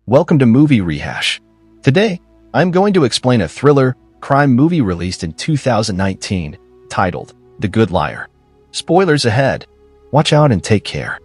Welcome to Movie Rehash. Today, I'm going to explain a thriller crime movie released in 2019 titled The Good Liar. Spoilers ahead. Watch out and take care.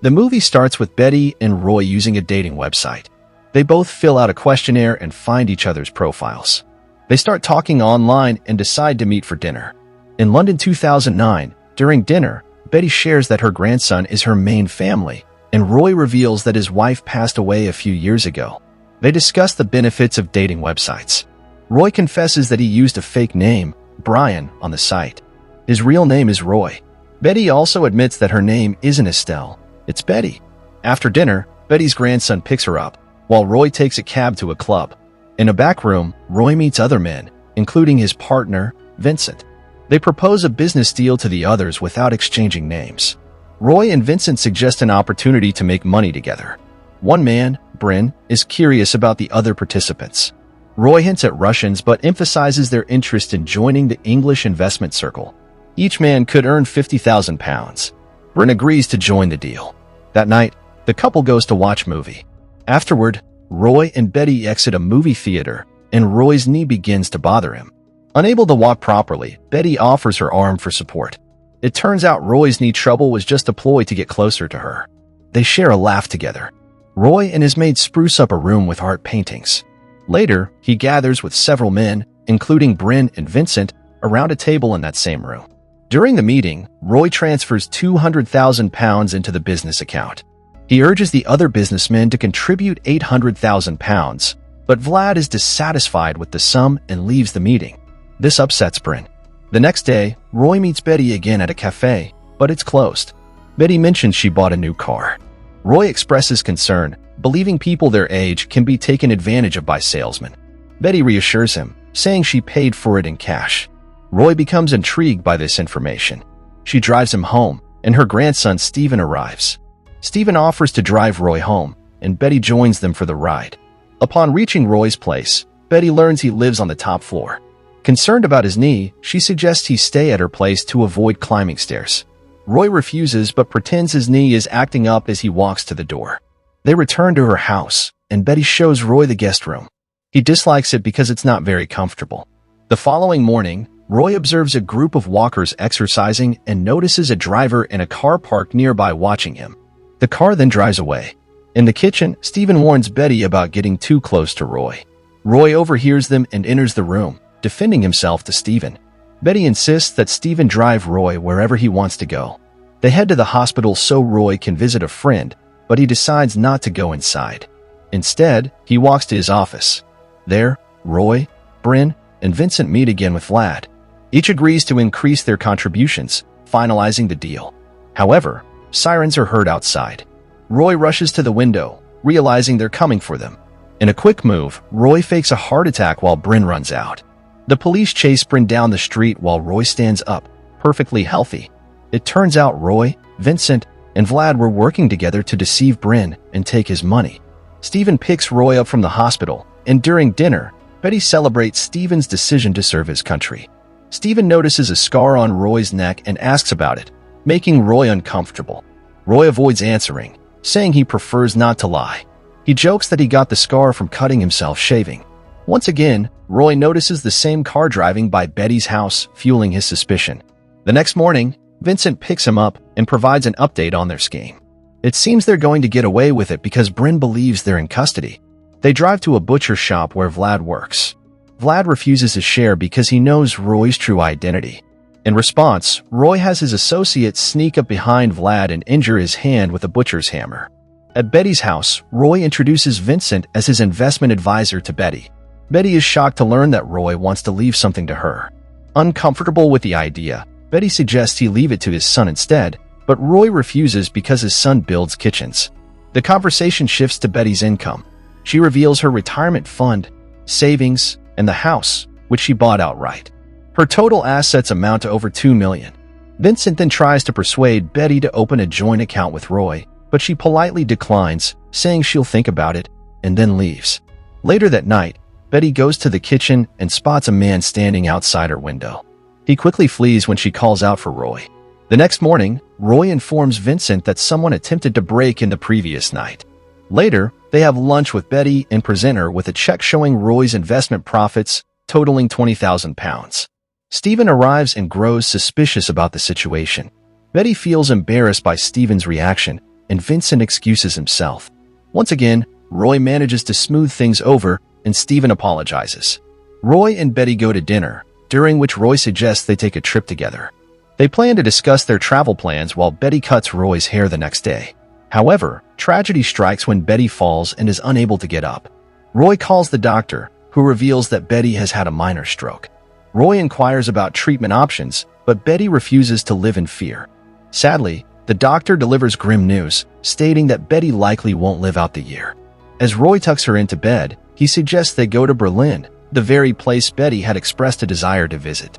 The movie starts with Betty and Roy using a dating website. They both fill out a questionnaire and find each other's profiles. They start talking online and decide to meet for dinner. In London 2009, during dinner, Betty shares that her grandson is her main family, and Roy reveals that his wife passed away a few years ago. They discuss the benefits of dating websites. Roy confesses that he used a fake name, Brian, on the site. His real name is Roy. Betty also admits that her name isn't Estelle, it's Betty. After dinner, Betty's grandson picks her up, while Roy takes a cab to a club. In a back room, Roy meets other men, including his partner, Vincent. They propose a business deal to the others without exchanging names. Roy and Vincent suggest an opportunity to make money together. One man, Bryn, is curious about the other participants. Roy hints at Russians but emphasizes their interest in joining the English investment circle. Each man could earn £50,000. Bryn agrees to join the deal. That night, the couple goes to watch a movie. Afterward, Roy and Betty exit a movie theater, and Roy's knee begins to bother him. Unable to walk properly, Betty offers her arm for support. It turns out Roy's knee trouble was just a ploy to get closer to her. They share a laugh together. Roy and his maid spruce up a room with art paintings. Later, he gathers with several men, including Bryn and Vincent, around a table in that same room. During the meeting, Roy transfers £200,000 into the business account. He urges the other businessmen to contribute £800,000, but Vlad is dissatisfied with the sum and leaves the meeting. This upsets Bryn. The next day, Roy meets Betty again at a cafe, but it's closed. Betty mentions she bought a new car. Roy expresses concern, believing people their age can be taken advantage of by salesmen. Betty reassures him, saying she paid for it in cash. Roy becomes intrigued by this information. She drives him home, and her grandson Stephen arrives. Stephen offers to drive Roy home, and Betty joins them for the ride. Upon reaching Roy's place, Betty learns he lives on the top floor. Concerned about his knee, she suggests he stay at her place to avoid climbing stairs. Roy refuses but pretends his knee is acting up as he walks to the door. They return to her house, and Betty shows Roy the guest room. He dislikes it because it's not very comfortable. The following morning, Roy observes a group of walkers exercising and notices a driver in a car parked nearby watching him. The car then drives away. In the kitchen, Stephen warns Betty about getting too close to Roy. Roy overhears them and enters the room, defending himself to Stephen. Betty insists that Stephen drive Roy wherever he wants to go. They head to the hospital so Roy can visit a friend, but he decides not to go inside. Instead, he walks to his office. There, Roy, Bryn, and Vincent meet again with Vlad. Each agrees to increase their contributions, finalizing the deal. However, sirens are heard outside. Roy rushes to the window, realizing they're coming for them. In a quick move, Roy fakes a heart attack while Bryn runs out. The police chase Bryn down the street while Roy stands up, perfectly healthy. It turns out Roy, Vincent, and Vlad were working together to deceive Bryn and take his money. Stephen picks Roy up from the hospital, and during dinner, Betty celebrates Stephen's decision to serve his country. Stephen notices a scar on Roy's neck and asks about it, making Roy uncomfortable. Roy avoids answering, saying he prefers not to lie. He jokes that he got the scar from cutting himself shaving. Once again, Roy notices the same car driving by Betty's house, fueling his suspicion. The next morning, Vincent picks him up and provides an update on their scheme. It seems they're going to get away with it because Bryn believes they're in custody. They drive to a butcher shop where Vlad works. Vlad refuses his share because he knows Roy's true identity. In response, Roy has his associates sneak up behind Vlad and injure his hand with a butcher's hammer. At Betty's house, Roy introduces Vincent as his investment advisor to Betty. Betty is shocked to learn that Roy wants to leave something to her. Uncomfortable with the idea, Betty suggests he leave it to his son instead, but Roy refuses because his son builds kitchens. The conversation shifts to Betty's income. She reveals her retirement fund, savings, and the house, which she bought outright. Her total assets amount to over $2 million. Vincent then tries to persuade Betty to open a joint account with Roy, but she politely declines, saying she'll think about it, and then leaves. Later that night, Betty goes to the kitchen and spots a man standing outside her window. He quickly flees when she calls out for Roy. The next morning, Roy informs Vincent that someone attempted to break in the previous night. Later, they have lunch with Betty and present her with a check showing Roy's investment profits totaling £20,000. Stephen arrives and grows suspicious about the situation. Betty feels embarrassed by Stephen's reaction, and Vincent excuses himself. Once again, Roy manages to smooth things over, and Stephen apologizes. Roy and Betty go to dinner, during which Roy suggests they take a trip together. They plan to discuss their travel plans while Betty cuts Roy's hair the next day. However, tragedy strikes when Betty falls and is unable to get up. Roy calls the doctor, who reveals that Betty has had a minor stroke. Roy inquires about treatment options, but Betty refuses to live in fear. Sadly, the doctor delivers grim news, stating that Betty likely won't live out the year. As Roy tucks her into bed, he suggests they go to Berlin, the very place Betty had expressed a desire to visit.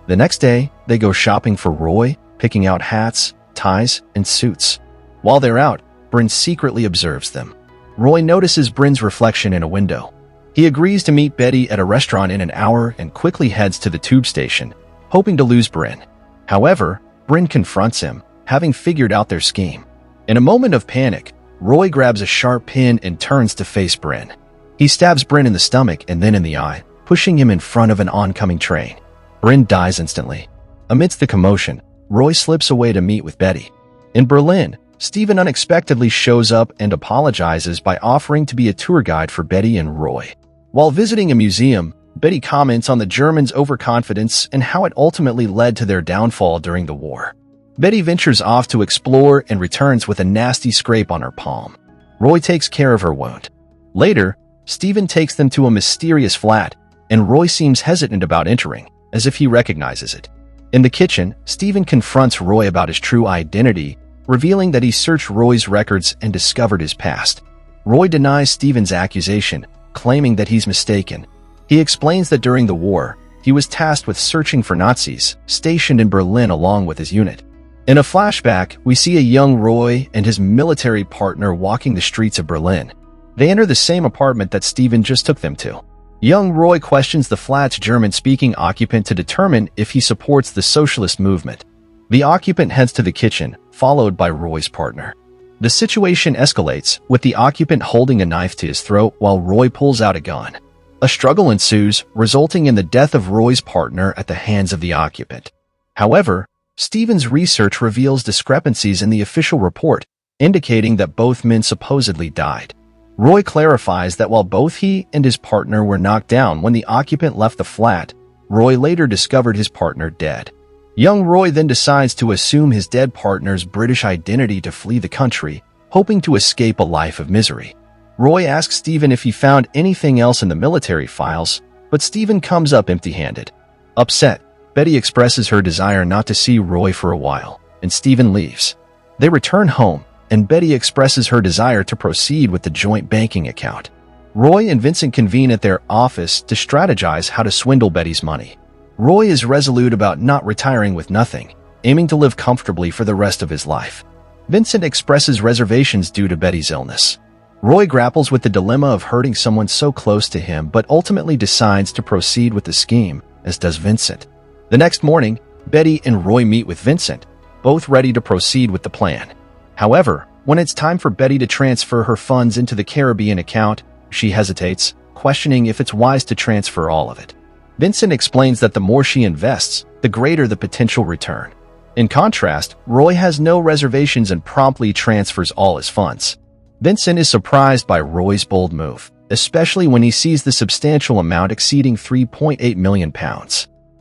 The next day, they go shopping for Roy, picking out hats, ties, and suits. While they're out, Bryn secretly observes them. Roy notices Bryn's reflection in a window. He agrees to meet Betty at a restaurant in an hour and quickly heads to the tube station, hoping to lose Bryn. However, Bryn confronts him, having figured out their scheme. In a moment of panic, Roy grabs a sharp pin and turns to face Bryn. He stabs Bryn in the stomach and then in the eye, pushing him in front of an oncoming train. Bryn dies instantly. Amidst the commotion, Roy slips away to meet with Betty. In Berlin, Stephen unexpectedly shows up and apologizes by offering to be a tour guide for Betty and Roy. While visiting a museum, Betty comments on the Germans' overconfidence and how it ultimately led to their downfall during the war. Betty ventures off to explore and returns with a nasty scrape on her palm. Roy takes care of her wound. Later, Stephen takes them to a mysterious flat, and Roy seems hesitant about entering, as if he recognizes it. In the kitchen, Stephen confronts Roy about his true identity, revealing that he searched Roy's records and discovered his past. Roy denies Stephen's accusation, claiming that he's mistaken. He explains that during the war, he was tasked with searching for Nazis, stationed in Berlin along with his unit. In a flashback, we see a young Roy and his military partner walking the streets of Berlin. They enter the same apartment that Stephen just took them to. Young Roy questions the flat's German-speaking occupant to determine if he supports the socialist movement. The occupant heads to the kitchen, followed by Roy's partner. The situation escalates, with the occupant holding a knife to his throat while Roy pulls out a gun. A struggle ensues, resulting in the death of Roy's partner at the hands of the occupant. However, Stephen's research reveals discrepancies in the official report, indicating that both men supposedly died. Roy clarifies that while both he and his partner were knocked down when the occupant left the flat, Roy later discovered his partner dead. Young Roy then decides to assume his dead partner's British identity to flee the country, hoping to escape a life of misery. Roy asks Stephen if he found anything else in the military files, but Stephen comes up empty-handed. Upset, Betty expresses her desire not to see Roy for a while, and Stephen leaves. They return home, and Betty expresses her desire to proceed with the joint banking account. Roy and Vincent convene at their office to strategize how to swindle Betty's money. Roy is resolute about not retiring with nothing, aiming to live comfortably for the rest of his life. Vincent expresses reservations due to Betty's illness. Roy grapples with the dilemma of hurting someone so close to him but ultimately decides to proceed with the scheme, as does Vincent. The next morning, Betty and Roy meet with Vincent, both ready to proceed with the plan. However, when it's time for Betty to transfer her funds into the Caribbean account, she hesitates, questioning if it's wise to transfer all of it. Vincent explains that the more she invests, the greater the potential return. In contrast, Roy has no reservations and promptly transfers all his funds. Vincent is surprised by Roy's bold move, especially when he sees the substantial amount exceeding £3.8 million.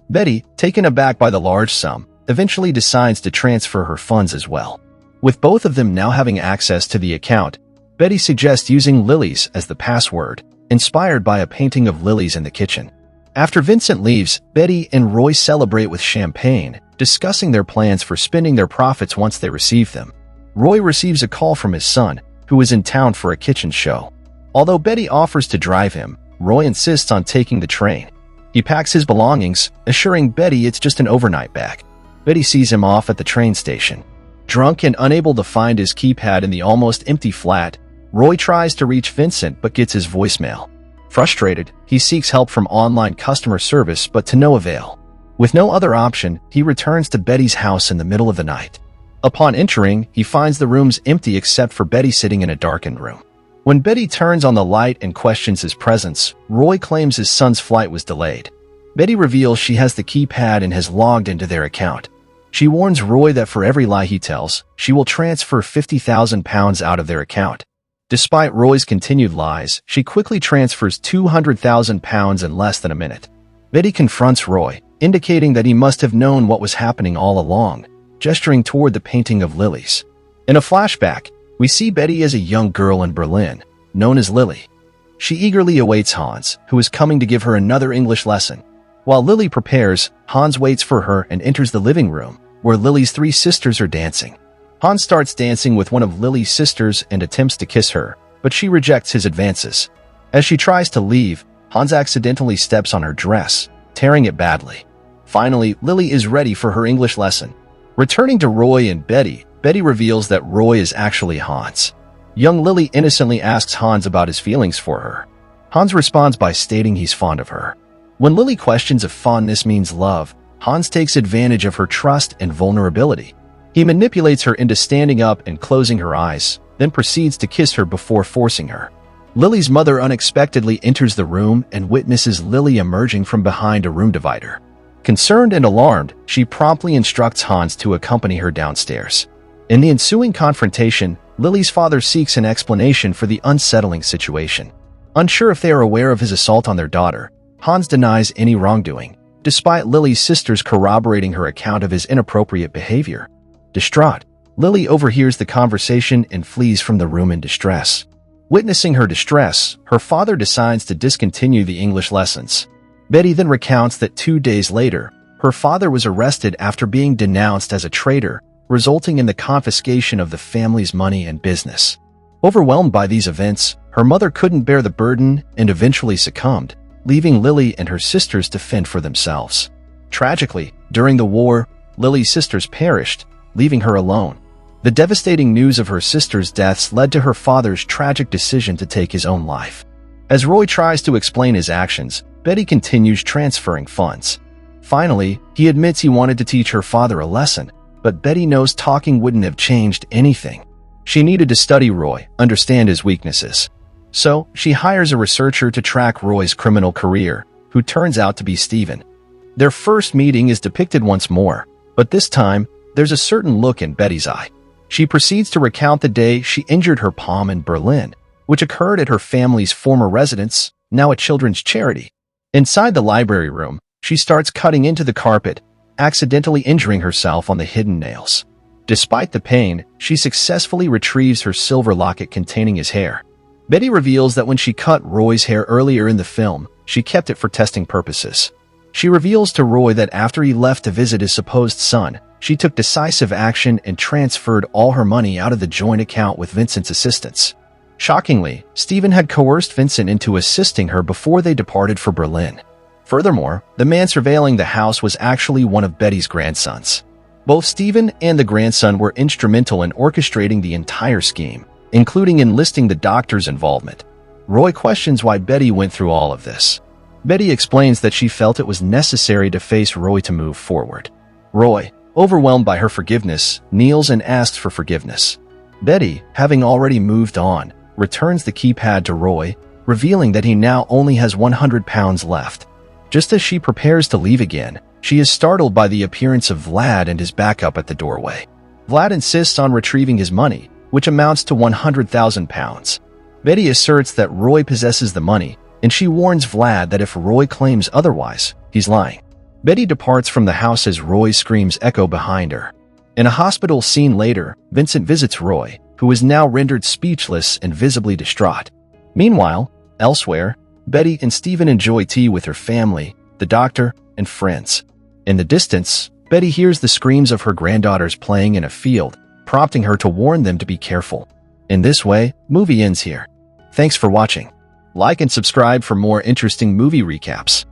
Betty, taken aback by the large sum, eventually decides to transfer her funds as well. With both of them now having access to the account, Betty suggests using lilies as the password, inspired by a painting of lilies in the kitchen. After Vincent leaves, Betty and Roy celebrate with champagne, discussing their plans for spending their profits once they receive them. Roy receives a call from his son, who is in town for a kitchen show. Although Betty offers to drive him, Roy insists on taking the train. He packs his belongings, assuring Betty it's just an overnight bag. Betty sees him off at the train station. Drunk and unable to find his keypad in the almost empty flat, Roy tries to reach Vincent but gets his voicemail. Frustrated, he seeks help from online customer service but to no avail. With no other option, he returns to Betty's house in the middle of the night. Upon entering, he finds the rooms empty except for Betty sitting in a darkened room. When Betty turns on the light and questions his presence, Roy claims his son's flight was delayed. Betty reveals she has the keypad and has logged into their account. She warns Roy that for every lie he tells, she will transfer £50,000 out of their account. Despite Roy's continued lies, she quickly transfers £200,000 in less than a minute. Betty confronts Roy, indicating that he must have known what was happening all along, gesturing toward the painting of lilies. In a flashback, we see Betty as a young girl in Berlin, known as Lily. She eagerly awaits Hans, who is coming to give her another English lesson. While Lily prepares, Hans waits for her and enters the living room, where Lily's three sisters are dancing. Hans starts dancing with one of Lily's sisters and attempts to kiss her, but she rejects his advances. As she tries to leave, Hans accidentally steps on her dress, tearing it badly. Finally, Lily is ready for her English lesson. Returning to Roy and Betty, Betty reveals that Roy is actually Hans. Young Lily innocently asks Hans about his feelings for her. Hans responds by stating he's fond of her. When Lily questions if fondness means love, Hans takes advantage of her trust and vulnerability. He manipulates her into standing up and closing her eyes, then proceeds to kiss her before forcing her. Lily's mother unexpectedly enters the room and witnesses Lily emerging from behind a room divider. Concerned and alarmed, she promptly instructs Hans to accompany her downstairs. In the ensuing confrontation, Lily's father seeks an explanation for the unsettling situation. Unsure if they are aware of his assault on their daughter, Hans denies any wrongdoing, despite Lily's sisters corroborating her account of his inappropriate behavior. Distraught, Lily overhears the conversation and flees from the room in distress. Witnessing her distress, her father decides to discontinue the English lessons. Betty then recounts that 2 days later, her father was arrested after being denounced as a traitor, resulting in the confiscation of the family's money and business. Overwhelmed by these events, her mother couldn't bear the burden and eventually succumbed, leaving Lily and her sisters to fend for themselves. Tragically, during the war, Lily's sisters perished, leaving her alone. The devastating news of her sisters' deaths led to her father's tragic decision to take his own life. As Roy tries to explain his actions, Betty continues transferring funds. Finally, he admits he wanted to teach her father a lesson, but Betty knows talking wouldn't have changed anything. She needed to study Roy, understand his weaknesses. So, she hires a researcher to track Roy's criminal career, who turns out to be Steven. Their first meeting is depicted once more, but this time, there's a certain look in Betty's eye. She proceeds to recount the day she injured her palm in Berlin, which occurred at her family's former residence, now a children's charity. Inside the library room, she starts cutting into the carpet, accidentally injuring herself on the hidden nails. Despite the pain, she successfully retrieves her silver locket containing his hair. Betty reveals that when she cut Roy's hair earlier in the film, she kept it for testing purposes. She reveals to Roy that after he left to visit his supposed son, she took decisive action and transferred all her money out of the joint account with Vincent's assistance. Shockingly, Steven had coerced Vincent into assisting her before they departed for Berlin. Furthermore, the man surveilling the house was actually one of Betty's grandsons. Both Steven and the grandson were instrumental in orchestrating the entire scheme, including enlisting the doctor's involvement. Roy questions why Betty went through all of this. Betty explains that she felt it was necessary to face Roy to move forward. Roy, overwhelmed by her forgiveness, kneels and asks for forgiveness. Betty, having already moved on, returns the keypad to Roy, revealing that he now only has £100 left. Just as she prepares to leave again, she is startled by the appearance of Vlad and his backup at the doorway. Vlad insists on retrieving his money, which amounts to £100,000. Betty asserts that Roy possesses the money, and she warns Vlad that if Roy claims otherwise, he's lying. Betty departs from the house as Roy's screams echo behind her. In a hospital scene later, Vincent visits Roy, who is now rendered speechless and visibly distraught. Meanwhile, elsewhere, Betty and Steven enjoy tea with her family, the doctor, and friends. In the distance, Betty hears the screams of her granddaughters playing in a field, prompting her to warn them to be careful. In this way, movie ends here. Thanks for watching. Like and subscribe for more interesting movie recaps.